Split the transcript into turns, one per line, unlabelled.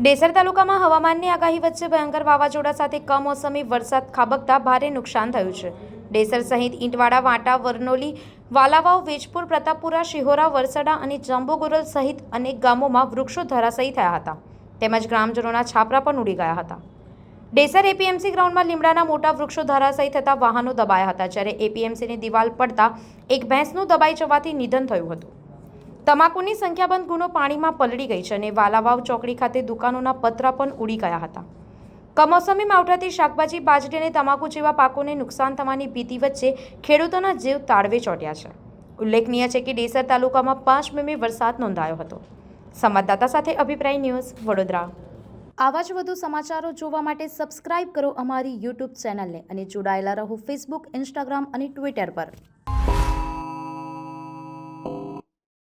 ડેસર તાલુકામાં હવામાનની આગાહી વચ્ચે ભયંકર વાવાઝોડા સાથે કમોસમી વરસાદ ખાબકતા ભારે નુકસાન થયું છે. ડેસર સહિત ઈંટવાડા, વાંટા, વરનોલી, વાલાવાવ, વેજપુર, પ્રતાપપુરા, શિહોરા, વરસડા અને જાંબુગોરલ સહિત અનેક ગામોમાં વૃક્ષો ધરાશાયી થયા હતા, તેમજ ગ્રામજનોના છાપરા પણ ઉડી ગયા હતા. ડેસર એપીએમસી ગ્રાઉન્ડમાં લીમડાના મોટા વૃક્ષો ધરાશાયી થતા વાહનો દબાયા હતા, જ્યારે એપીએમસીની દિવાલ પડતા એક ભેંસનું દબાઈ જવાથી નિધન થયું હતું. તમાકુની સંખ્યાબંધ ગુનો પાણીમાં પલળી ગઈ છે અને વાલાવાવ ચોકડી ખાતે દુકાનોના પતરા પણ ઉડી ગયા હતા. કમોસમી માવઠાથી શાકભાજી, બાજરી અને તમાકુ જેવા પાકોને નુકસાન થવાની ભીતિ વચ્ચે ખેડૂતોના જીવ તાળવે ચોંટ્યા છે. ઉલ્લેખનીય છે કે ડેસર તાલુકામાં 5 મે વરસાદ નોંધાયો હતો. સંવાદદાતા સાથે અભિપ્રાય ન્યૂઝ, વડોદરા. આવા જ વધુ સમાચારો જોવા માટે સબસ્ક્રાઇબ કરો અમારી યુટ્યુબ ચેનલને અને જોડાયેલા રહો ફેસબુક, ઇન્સ્ટાગ્રામ અને ટ્વિટર પર.